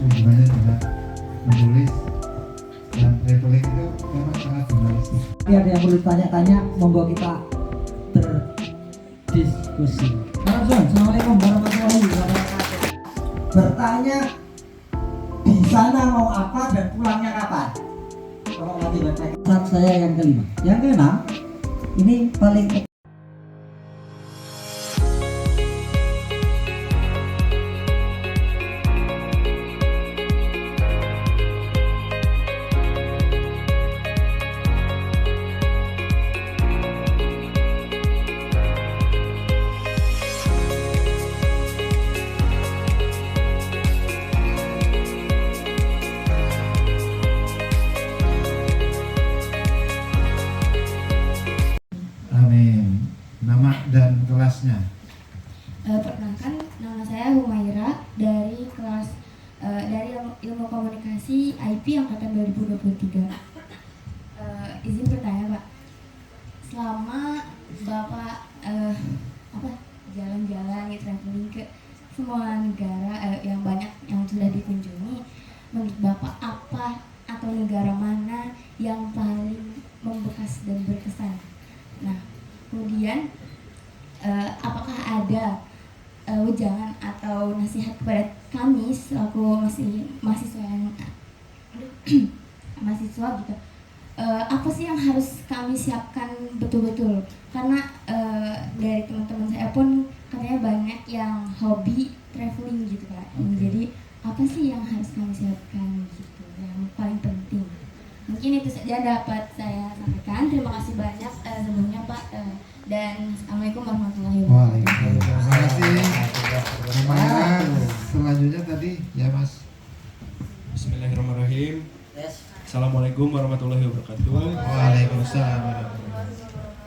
hubungannya dengan menulis dan traveling itu memang sangat jurnalistik. Ada yang perlu tanya-tanya, monggo kita berdiskusi. Assalamualaikum warahmatullahi wabarakatuh. Bertanya di sana mau apa dan pulangnya kapan? Kalau lagi backpack. Saat saya yang kelima, yang keenam ini paling Amin. Nama dan kelasnya. Perkenalkan, nama saya Humaira dari kelas dari ilmu komunikasi IP angkatan 2023. Izin bertanya, Pak. Selama Bapak jalan-jalan traveling ke semua negara yang banyak yang sudah dikunjungi, menurut Bapak apa atau negara mana yang paling membekas dan berkesan? Nah, kemudian apakah ada wejangan atau nasihat kepada kami selaku mahasiswa yang mahasiswa gitu, apa sih yang harus kami siapkan betul-betul? Karena dari teman-teman saya pun katanya banyak yang hobi traveling gitu Pak. Jadi apa sih yang harus kami siapkan gitu, yang paling penting? Mungkin itu saja dapat saya sampaikan. Terima kasih banyak sebelumnya Pak, dan Assalamualaikum warahmatullahi wabarakatuh. Waalaikumsalam. Terima kasih. Selanjutnya tadi ya Mas. Bismillahirrahmanirrahim. Yes. Assalamualaikum warahmatullahi wabarakatuh. Waalaikumsalam.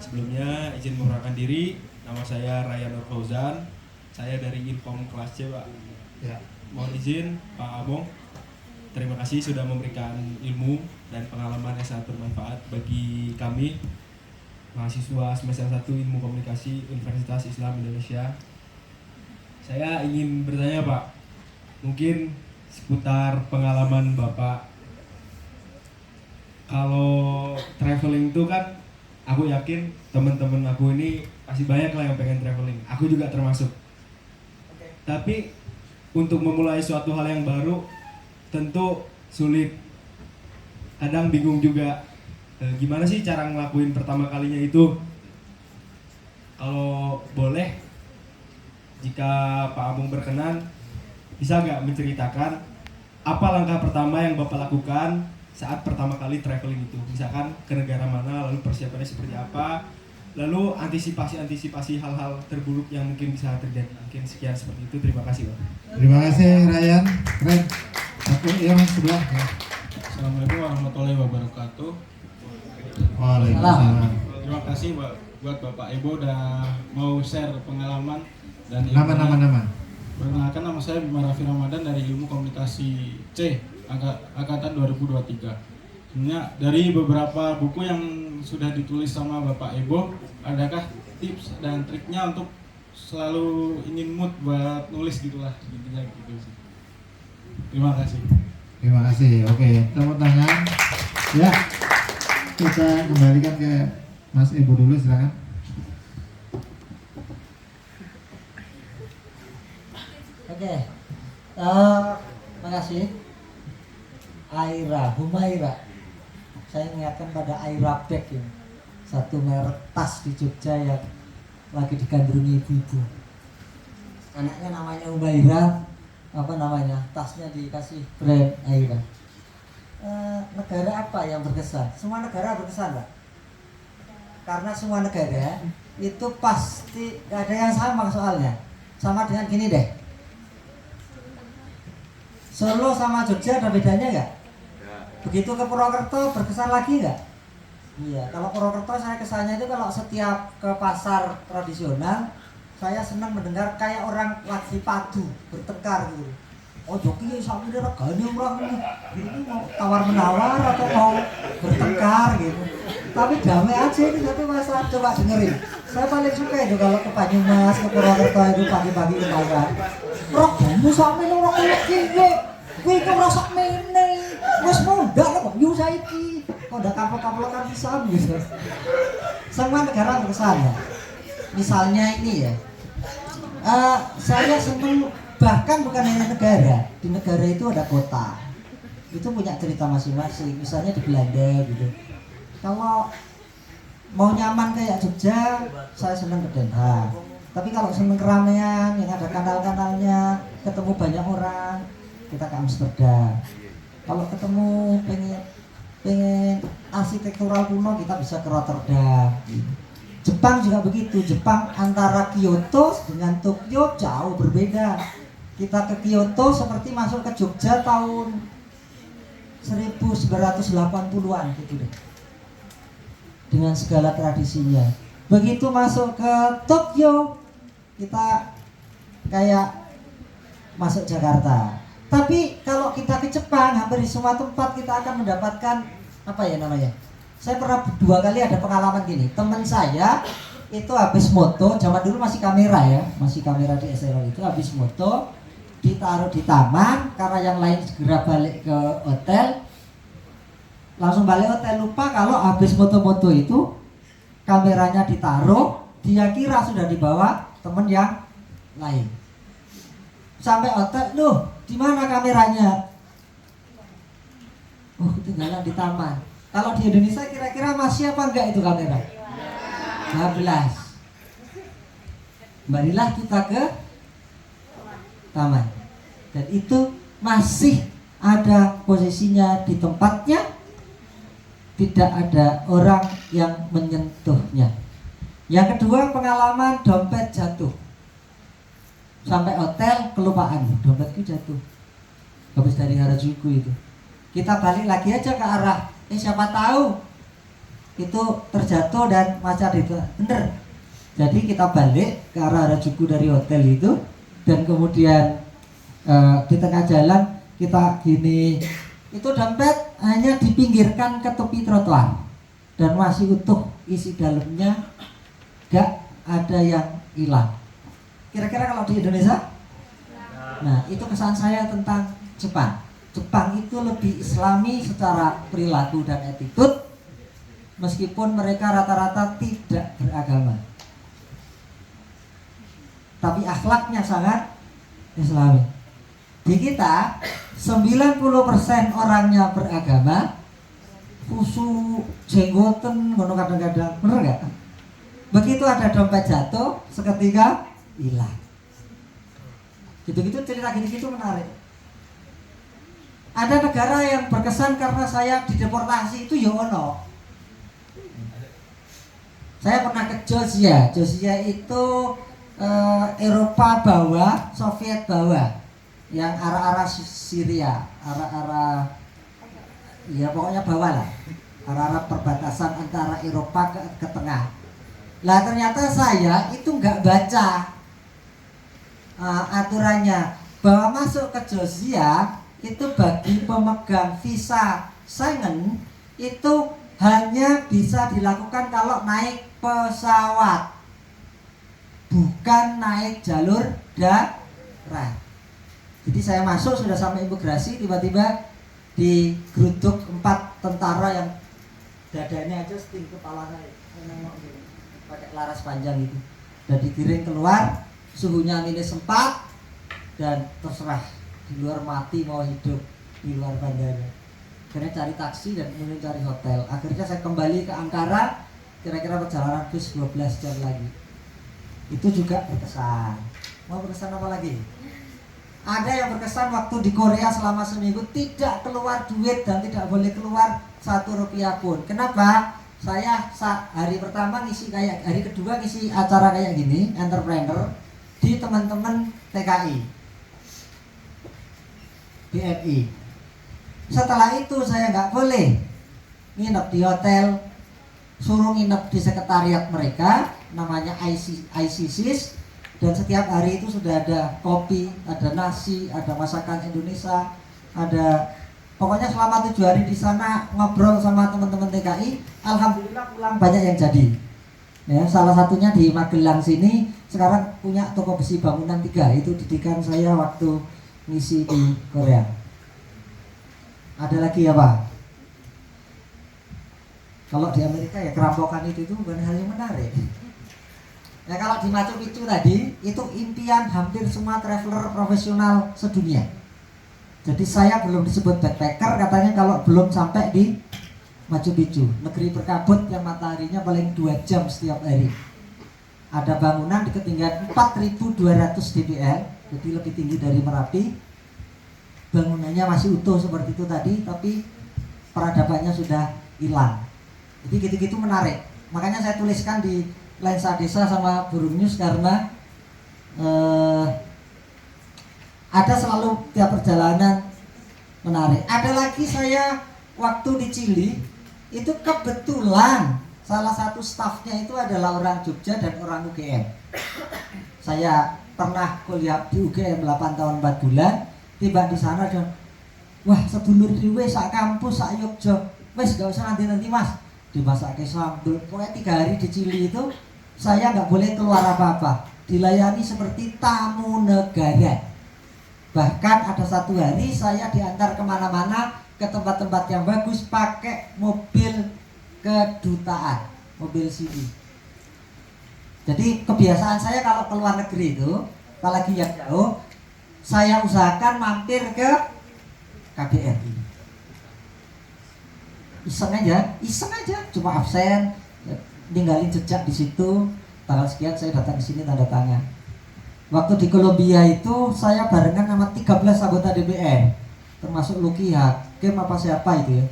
Sebelumnya izin memperkenalkan diri, nama saya Ryan Nur Fauzan. Saya dari Infom kelas C, Pak. Ya. Mohon izin Pak Abong. Terima kasih sudah memberikan ilmu dan pengalaman yang sangat bermanfaat bagi kami mahasiswa semester 1 Ilmu Komunikasi Universitas Islam Indonesia. Saya ingin bertanya Pak, mungkin seputar pengalaman Bapak. Kalau traveling itu kan, aku yakin teman-teman aku ini pasti banyak lah yang pengen traveling. Aku juga termasuk. Tapi untuk memulai suatu hal yang baru tentu sulit. Kadang bingung juga. Gimana sih cara ngelakuin pertama kalinya itu? Kalau boleh, jika Pak Abung berkenan, bisa nggak menceritakan apa langkah pertama yang Bapak lakukan saat pertama kali traveling itu? Misalkan ke negara mana, lalu persiapannya seperti apa, lalu antisipasi hal-hal terburuk yang mungkin bisa terjadi. Mungkin sekian seperti itu. Terima kasih Pak. Terima kasih Ryan. Keren. Satu ya Mas sebelah. Ya. Assalamualaikum warahmatullahi wabarakatuh. Waalaikumsalam. Terima kasih buat Bapak Ibu udah mau share pengalaman dan Nama. Perkenalkan, nama saya Bima Raffi Ramadan dari Ilmu Komunikasi C angkatan 2023. Sebenarnya dari beberapa buku yang sudah ditulis sama Bapak Ibu, adakah tips dan triknya untuk selalu ingin mood buat nulis gitulah intinya gitu sih. Terima kasih. Terima kasih. Oke, tepuk tangan. Ya. Kita kembalikan ke Mas Ibu dulu, silakan. Oke. Makasih. Humaira. Saya mengingatkan pada Aira Bag ya. Satu merek tas di Jogja yang lagi digandrungi ibu-ibu. Anaknya namanya Humaira, tasnya dikasih brand Aira. Negara apa yang berkesan? Semua negara berkesan Pak. Karena semua negara itu pasti gak ada yang sama soalnya. Sama dengan gini deh, Solo sama Jogja ada bedanya nggak? Begitu ke Purwokerto berkesan lagi nggak? Iya, kalau Purwokerto saya kesannya itu kalau setiap ke pasar tradisional, saya senang mendengar kayak orang lagi padu bertengkar gitu. Oh joki sampai dia regane orang ini mau tawar menawar atau mau bertengkar gitu. Tapi damai aja ini satu masa, coba dengerin. Saya paling suka itu kalau ke Banyumas, ke Purwokerto itu pagi-pagi ke pasar. Roh kamu sampai orang ini Kuwi kok rasa mene. Wis mondok kok yo saiki. Kok ndak kapok-kapokan pisan gitu. Semua negara berkesan ya. Misalnya ini ya. Saya seneng, bahkan bukan hanya negara. Di negara itu ada kota. Itu punya cerita masing-masing. Misalnya di Belanda gitu. Kalau mau nyaman kayak Jogja, saya seneng ke Den Haag. Tapi kalau seneng keramaian yang ada kanal-kanalnya, ketemu banyak orang, kita ke Amsterdam. Kalau ketemu pengen arsitektural kuno, kita bisa ke Rotterdam. Jepang juga begitu. Jepang antara Kyoto dengan Tokyo jauh berbeda. Kita ke Kyoto seperti masuk ke Jogja tahun 1980-an gitu deh. Dengan segala tradisinya. Begitu masuk ke Tokyo, kita kayak masuk Jakarta. Tapi kalau kita ke Jepang, hampir di semua tempat kita akan mendapatkan apa ya namanya? Saya pernah 2 kali ada pengalaman gini. Teman saya itu habis moto, zaman dulu masih kamera ya, masih kamera di SLR itu, habis moto ditaruh di taman karena yang lain segera balik ke hotel. Langsung balik hotel, lupa kalau habis moto-moto itu kameranya ditaruh, dia kira sudah dibawa temen yang lain. Sampai hotel, loh, di mana kameranya? Oh, ketinggalan di taman. Kalau di Indonesia kira-kira masih apa enggak itu kamera? 12. Kembalilah kita ke taman. Dan itu masih ada posisinya di tempatnya. Tidak ada orang yang menyentuhnya. Yang kedua, pengalaman dompet jatuh. Sampai hotel kelupaan, dompetku jatuh. Habis dari Harajuku itu. Kita balik lagi aja ke arah, siapa tahu itu terjatuh dan macet itu. Bener. Jadi kita balik ke arah Harajuku dari hotel itu, dan kemudian di tengah jalan kita gini, itu dompet hanya dipinggirkan ke tepi trotoar dan masih utuh isi dalamnya, gak ada yang hilang. Kira-kira kalau di Indonesia? Nah, itu kesan saya tentang Jepang. Jepang itu lebih islami secara perilaku dan attitude, meskipun mereka rata-rata tidak beragama, tapi akhlaknya sangat islami. Di kita 90% orangnya beragama, khusyuk, jenggoten, ngono kadang-kadang, bener nggak? Begitu ada dompet jatuh, seketika hilang. Gitu-gitu cerita gitu menarik. Ada negara yang berkesan karena saya dideportasi itu Yono. Saya pernah ke Georgia. Georgia itu Eropa bawah, Soviet bawah. Yang arah-arah Syria, arah-arah, ya pokoknya bawah lah, arah-arah perbatasan antara Eropa ke tengah. Lah ternyata saya itu nggak baca aturannya bahwa masuk ke Georgia itu bagi pemegang visa Schengen itu hanya bisa dilakukan kalau naik pesawat, bukan naik jalur darat. Jadi saya masuk sudah sampai imigrasi, tiba-tiba digeruduk 4 tentara yang dadanya aja setinggi kepalanya, pakai laras panjang itu, dan digiring keluar, suhunya -4 dan terserah di luar mati mau hidup di luar bandara. Akhirnya cari taksi dan kemudian cari hotel. Akhirnya saya kembali ke Ankara, kira-kira perjalanan bus 12 jam lagi. Itu juga berkesan. Mau berkesan apa lagi? Ada yang berkesan waktu di Korea selama seminggu tidak keluar duit dan tidak boleh keluar 1 rupiah pun. Kenapa? Saya hari pertama ngisi kayak, hari kedua ngisi acara kayak gini, entrepreneur di teman-teman TKI, BNI. Setelah itu saya nggak boleh nginep di hotel, suruh nginep di sekretariat mereka, namanya ICCs. Dan setiap hari itu sudah ada kopi, ada nasi, ada masakan Indonesia, ada, pokoknya selama 7 hari di sana ngobrol sama teman-teman TKI. Alhamdulillah pulang banyak yang jadi. Ya, salah satunya di Magelang sini sekarang punya toko besi bangunan 3. Itu didikan saya waktu ngisi di Korea. Ada lagi apa? Kalau di Amerika ya kerampokan itu bukan hal yang menarik. Ya kalau di Machu Picchu tadi itu impian hampir semua traveler profesional sedunia. Jadi saya belum disebut backpacker katanya kalau belum sampai di Machu Picchu, negeri berkabut yang mataharinya paling 2 jam setiap hari. Ada bangunan di ketinggian 4.200 dpl, jadi lebih tinggi dari Merapi. Bangunannya masih utuh seperti itu tadi, tapi peradabannya sudah hilang. Jadi gitu-gitu menarik. Makanya saya tuliskan di Lensa Desa sama Burung News karena ada selalu tiap perjalanan menarik. Ada lagi saya waktu di Chili itu kebetulan salah satu stafnya itu adalah orang Jogja dan orang UGM. Saya pernah kuliah di UGM 8 tahun 4 bulan, tiba di sana dan wah sedulur dhewe sak kampus sak Yogja. Wes gak usah nanti Mas. Dimasak sambal. Pokoknya 3 hari di Chili itu saya nggak boleh keluar apa-apa. Dilayani seperti tamu negara. Bahkan ada 1 hari saya diantar kemana-mana ke tempat-tempat yang bagus pakai mobil kedutaan, mobil sini. Jadi kebiasaan saya kalau keluar negeri itu, apalagi yang jauh, saya usahakan mampir ke KBRI. Iseng aja, cuma absen, ninggalin jejak di situ. Tanggal sekian saya datang ke sini tanda tangan. Waktu di Kolombia itu saya barengan sama 13 anggota DPR, termasuk Luki Hakim apa siapa itu ya.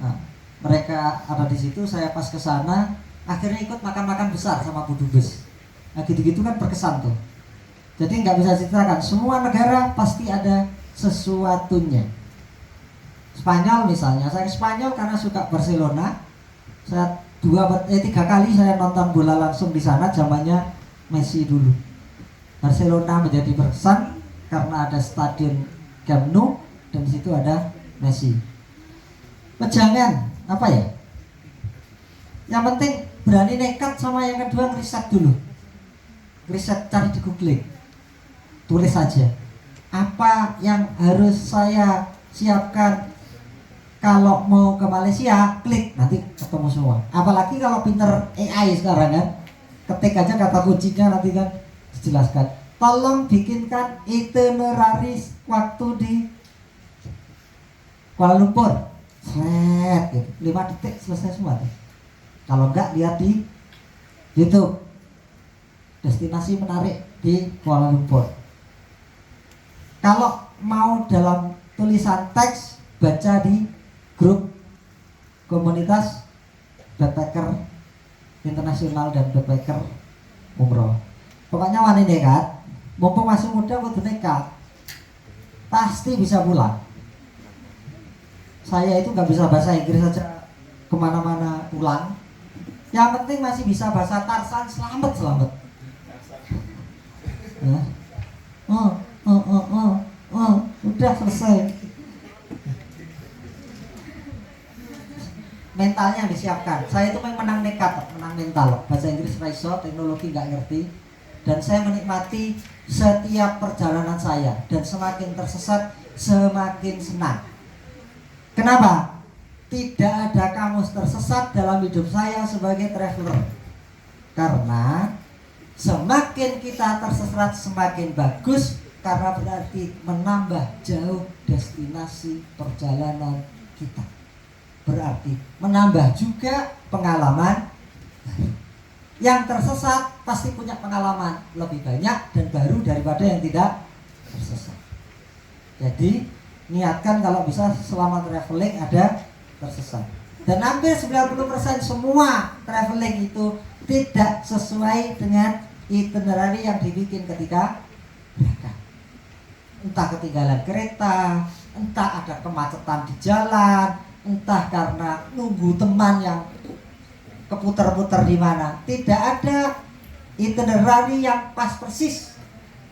Nah, mereka ada di situ, saya pas ke sana, akhirnya ikut makan-makan besar sama Bu Dubes. Nah gitu-gitu kan berkesan tuh. Jadi nggak bisa ceritakan, semua negara pasti ada sesuatunya. Spanyol misalnya, saya ke Spanyol karena suka Barcelona. Saya 3 kali saya nonton bola langsung di sana, zamannya Messi dulu. Barcelona menjadi berkesan karena ada stadion Camp Nou dan di situ ada Messi. Pejangan apa ya? Yang penting berani nekat, sama yang kedua ngeriset dulu. Riset, cari di Google, tulis saja apa yang harus saya siapkan. Kalau mau ke Malaysia, klik, nanti ketemu semua. Apalagi kalau pinter AI sekarang kan, ketik aja kata kuncinya, nanti kan dijelaskan. Tolong bikinkan itineraris waktu di Kuala Lumpur. Set, gitu. 5 detik selesai semua. Kalau enggak, lihat di YouTube. Destinasi menarik di Kuala Lumpur. Kalau mau dalam tulisan teks, baca di grup komunitas backpacker internasional dan backpacker umroh. Pokoknya wani nekat, mumpung masih muda kudu nekat, pasti bisa pulang. Saya itu nggak bisa bahasa Inggris saja kemana-mana pulang. Yang penting masih bisa bahasa Tarsan, selamat. Ya. Udah selesai. Mentalnya disiapkan. Saya itu menang nekat, menang mental. Bahasa Inggris raiso, teknologi nggak ngerti, dan saya menikmati setiap perjalanan saya. Dan semakin tersesat, semakin senang. Kenapa? Tidak ada kamus tersesat dalam hidup saya sebagai traveler. Karena semakin kita tersesat, semakin bagus. Karena berarti menambah jauh destinasi perjalanan kita. Berarti menambah juga pengalaman. Yang tersesat pasti punya pengalaman lebih banyak dan baru daripada yang tidak tersesat. Jadi niatkan kalau bisa selama traveling ada tersesat. Dan hampir 90% semua traveling itu tidak sesuai dengan itinerary yang dibikin ketika berangkat. Entah ketinggalan kereta, entah ada kemacetan di jalan, entah karena nunggu teman yang keputar-putar di mana. Tidak ada itinerary yang pas persis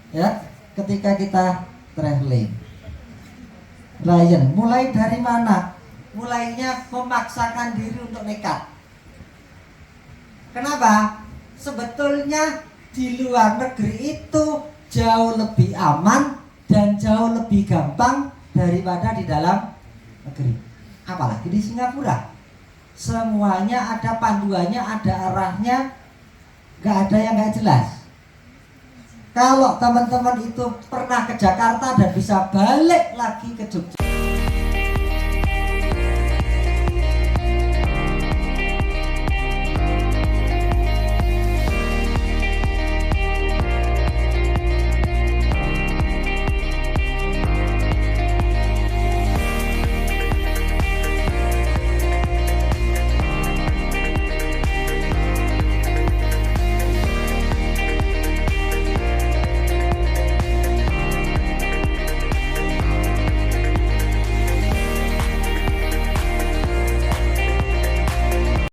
ya ketika kita traveling. Ryan, mulai dari mana? Mulainya memaksakan diri untuk nekat. Kenapa? Sebetulnya di luar negeri itu jauh lebih aman dan jauh lebih gampang daripada di dalam negeri. Apalagi di Singapura, semuanya ada panduannya, ada arahnya, nggak ada yang nggak jelas. Kalau teman-teman itu pernah ke Jakarta dan bisa balik lagi ke Jogja,